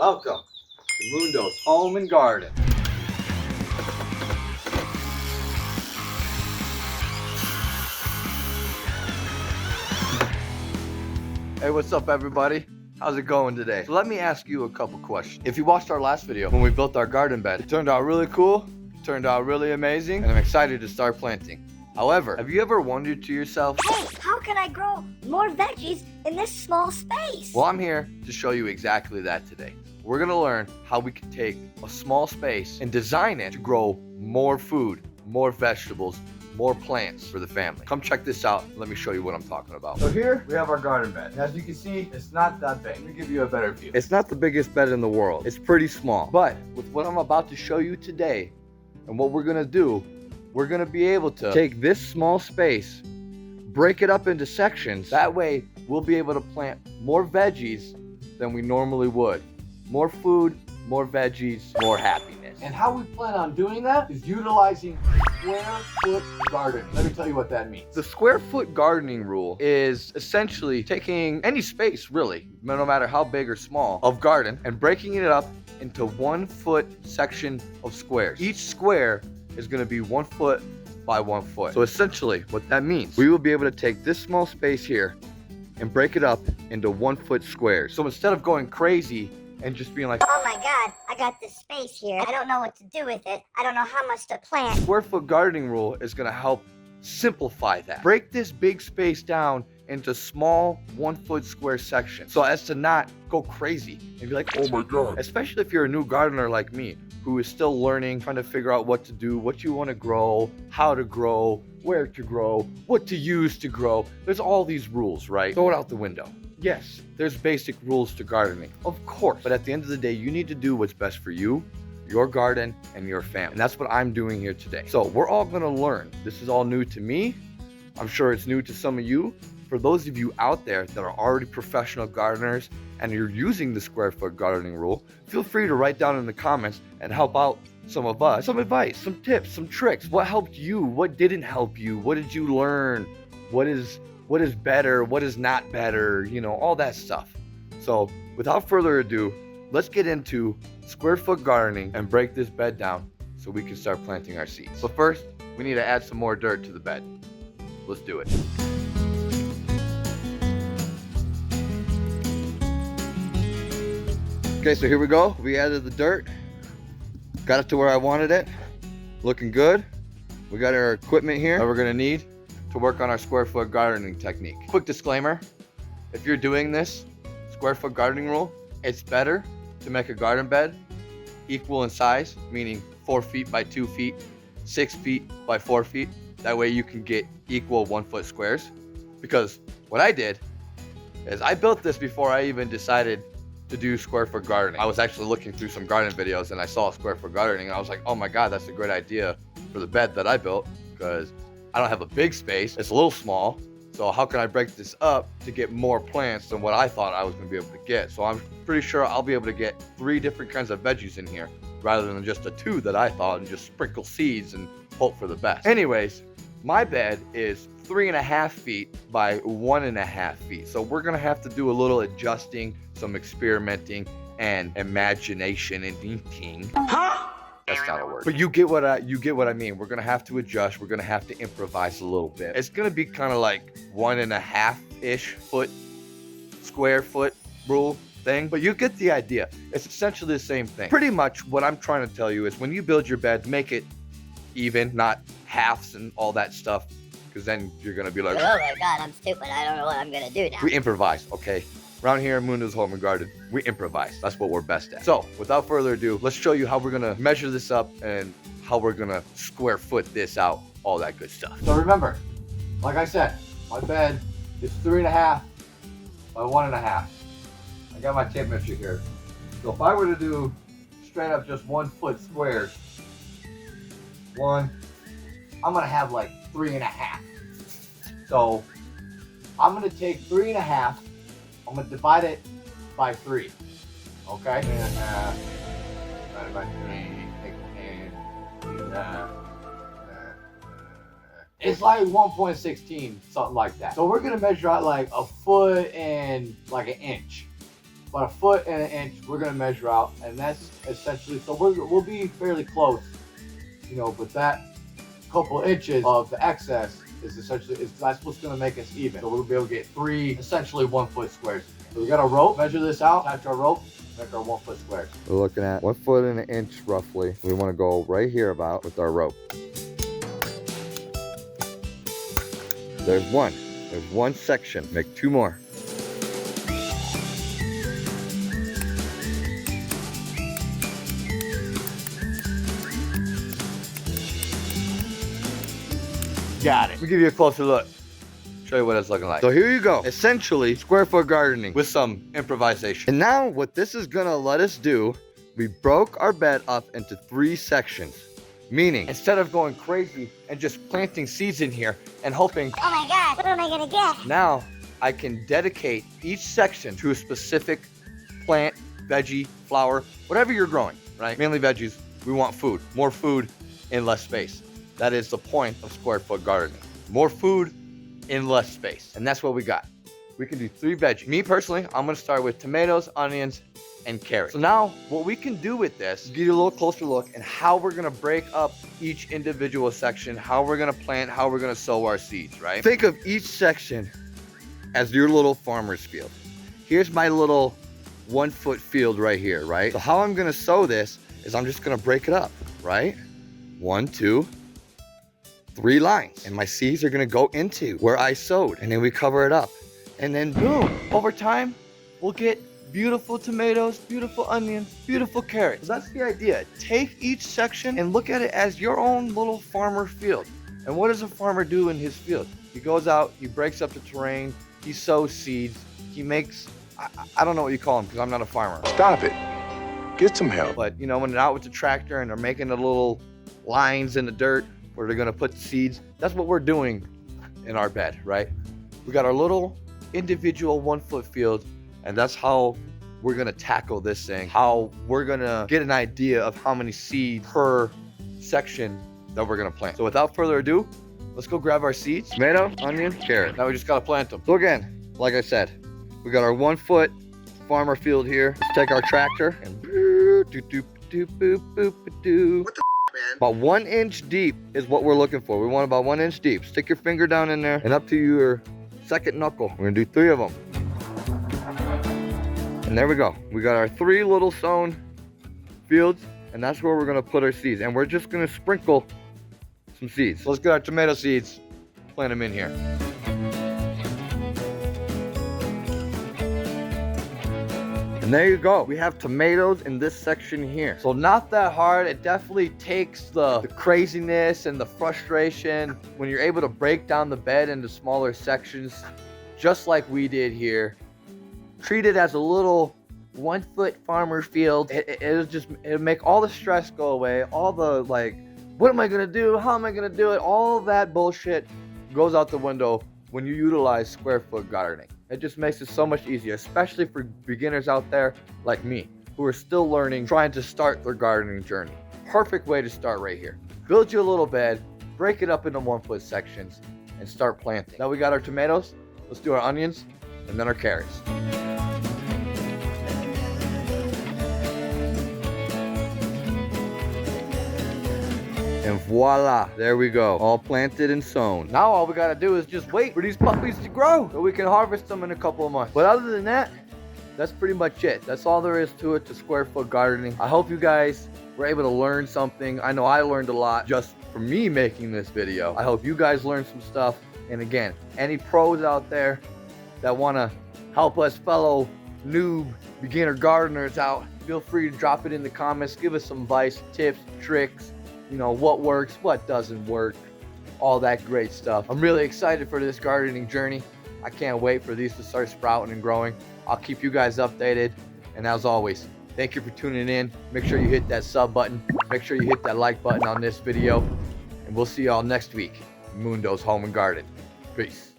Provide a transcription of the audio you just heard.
Welcome to Mundo's Home and Garden. Hey, what's up everybody? How's it going today? So let me ask you a couple questions. If you watched our last video when we built our garden bed, it turned out really cool, it turned out really amazing, and I'm excited to start planting. However, have you ever wondered to yourself, hey, how can I grow more veggies in this small space? well, I'm here to show you exactly that today. We're gonna learn how we can take a small space and design it to grow more food, more vegetables, more plants for the family. Come check this out. Let me show you what I'm talking about. So here we have our garden bed. As you can see, it's not that big. Let me give you a better view. It's not the biggest bed in the world. It's pretty small. But with what I'm about to show you today and what we're gonna do, we're gonna be able to take this small space, break it up into sections. That way we'll be able to plant more veggies than we normally would. More food, more veggies, more happiness. And how we plan on doing that is utilizing square foot gardening. Let me tell you what that means. The square foot gardening rule is essentially taking any space, really, no matter how big or small, of garden and breaking it up into 1 foot section of squares. Each square is going to be 1 foot by 1 foot. So essentially what that means, we will be able to take this small space here and break it up into 1 foot squares. So instead of going crazy and just being like, oh my God, I got this space here. I don't know what to do with it. I don't know how much to plant. square foot gardening rule is going to help simplify that. Break this big space down into small 1 foot square sections so as to not go crazy and be like, oh my God. Especially if you're a new gardener like me, who is still learning, trying to figure out what to do, what you want to grow, how to grow, where to grow, what to use to grow. There's all these rules, right? Throw it out the window. Yes, there's basic rules to gardening, of course. But at the end of the day, you need to do what's best for you, your garden, and your family. And that's what I'm doing here today. So we're all gonna learn. This is all new to me. I'm sure it's new to some of you. For those of you out there that are already professional gardeners and you're using the square foot gardening rule, feel free to write down in the comments and help out some of us. Some advice, some tips, some tricks. What helped you? What didn't help you? What did you learn? What is better? What is not better? You know, all that stuff. So without further ado, let's get into square foot gardening and break this bed down so we can start planting our seeds. But first, we need to add some more dirt to the bed. Let's do it. Okay, so here we go. We added the dirt. Got it to where I wanted it. Looking good. We got our equipment here that we're gonna need to work on our square foot gardening technique. Quick disclaimer, if you're doing this square foot gardening rule, it's better to make a garden bed equal in size, meaning 4 feet by 2 feet, 6 feet by 4 feet. That way you can get equal 1 foot squares. Because what I did is I built this before I even decided to do square foot gardening. I was actually looking through some garden videos and I saw square foot gardening and I was like, oh my God, that's a great idea for the bed that I built, because I don't have a big space. It's a little small. So how can I break this up to get more plants than what I thought I was gonna be able to get? So I'm pretty sure I'll be able to get 3 different kinds of veggies in here rather than just the 2 that I thought, and just sprinkle seeds and hope for the best. Anyways, my bed is 3.5 feet by 1.5 feet. So we're gonna have to do a little adjusting, some experimenting, and imagination and thinking. That's not a word. But you get what I mean. We're gonna have to adjust. We're gonna have to improvise a little bit. It's gonna be kind of like 1.5-ish foot, square foot rule thing. But you get the idea. It's essentially the same thing. Pretty much what I'm trying to tell you is when you build your bed, make it even, not halves and all that stuff. Because then you're gonna be like, Oh my God, I'm stupid. I don't know what I'm gonna do now. we improvise, okay? Around here in Mundo's Home and Garden, we improvise. That's what we're best at. So, without further ado, let's show you how we're gonna measure this up and how we're gonna square foot this out, all that good stuff. So remember, like I said, my bed is 3.5 by 1.5. I got my tape measure here. So if I were to do straight up just 1 foot squares, I'm gonna have like 3.5. So I'm gonna take 3.5. I'm gonna divide it by 3. Okay? 3.5 divided by 3. It's like 1.16, something like that. So we're gonna measure out like a foot and like an inch. about 1 1/4 inches we're gonna measure out, and that's essentially, so we'll be fairly close, you know, but that couple inches of the excess is essentially, that's what's gonna make us even. So we'll be able to get 3 essentially 1 foot squares. So we got our rope, measure this out, attach our rope, make our 1 foot squares. We're looking at 1 foot and 1 inch roughly. We wanna go right here about with our rope. There's one section, make 2 more. Got it. Let me give you a closer look. Show you what it's looking like. So here you go. Essentially, square foot gardening with some improvisation. And now what this is gonna let us do, we broke our bed up into 3 sections. Meaning, instead of going crazy and just planting seeds in here and hoping, Oh my gosh, what am I gonna get? now I can dedicate each section to a specific plant, veggie, flower, whatever you're growing, right? Mainly veggies. We want food, more food in less space. That is the point of square foot gardening. More food in less space. And that's what we got. We can do 3 veggies. Me personally, I'm gonna start with tomatoes, onions, and carrots. So now what we can do with this, give you a little closer look and how we're gonna break up each individual section, how we're gonna plant, how we're gonna sow our seeds, right? Think of each section as your little farmer's field. Here's my little 1 foot field right here, right? So how I'm gonna sow this is I'm just gonna break it up, right? 1, 2, 3 lines, and my seeds are gonna go into where I sowed, and then we cover it up, and then boom, over time we'll get beautiful tomatoes, beautiful onions, beautiful carrots. So that's the idea. Take each section and look at it as your own little farmer field. And what does a farmer do in his field? He goes out, he breaks up the terrain, he sows seeds, he makes, I don't know what you call them because I'm not a farmer. Stop it. Get some help. But you know, when they're out with the tractor and they're making the little lines in the dirt where they're gonna put the seeds, that's what we're doing in our bed, right? We got our little individual 1 foot field, and that's how we're gonna tackle this thing, how we're gonna get an idea of how many seeds per section that we're gonna plant. So without further ado, let's go grab our seeds. Tomato, onion, carrot. Now we just gotta plant them. So again, like I said, we got our 1 foot farmer field here. Let's take our tractor and what the man? About 1 inch deep is what we're looking for. We want about 1 inch deep. Stick your finger down in there and up to your second knuckle. We're gonna do 3 of them. And there we go. We got our 3 little sown fields, and that's where we're gonna put our seeds. And we're just gonna sprinkle some seeds. So let's get our tomato seeds, plant them in here. And there you go. We have tomatoes in this section here. So not that hard. It definitely takes the craziness and the frustration when you're able to break down the bed into smaller sections, just like we did here. Treat it as a little 1 foot farmer field. It'll make all the stress go away. All the like, what am I gonna do? How am I gonna do it? All that bullshit goes out the window when you utilize square foot gardening. It just makes it so much easier, especially for beginners out there like me, who are still learning, trying to start their gardening journey. Perfect way to start right here. Build you a little bed, break it up into 1 foot sections, and start planting. Now we got our tomatoes. Let's do our onions and then our carrots. And voila, there we go. All planted and sown. Now all we gotta do is just wait for these puppies to grow so we can harvest them in a couple of months. But other than that, that's pretty much it. That's all there is to it, to square foot gardening. I hope you guys were able to learn something. I know I learned a lot just from me making this video. I hope you guys learned some stuff. And again, any pros out there that wanna help us fellow noob beginner gardeners out, feel free to drop it in the comments. Give us some advice, tips, tricks, you know, what works, what doesn't work, all that great stuff. I'm really excited for this gardening journey. I can't wait for these to start sprouting and growing. I'll keep you guys updated. And as always, thank you for tuning in. Make sure you hit that sub button. Make sure you hit that like button on this video. And we'll see y'all next week. Mundo's Home and Garden. Peace.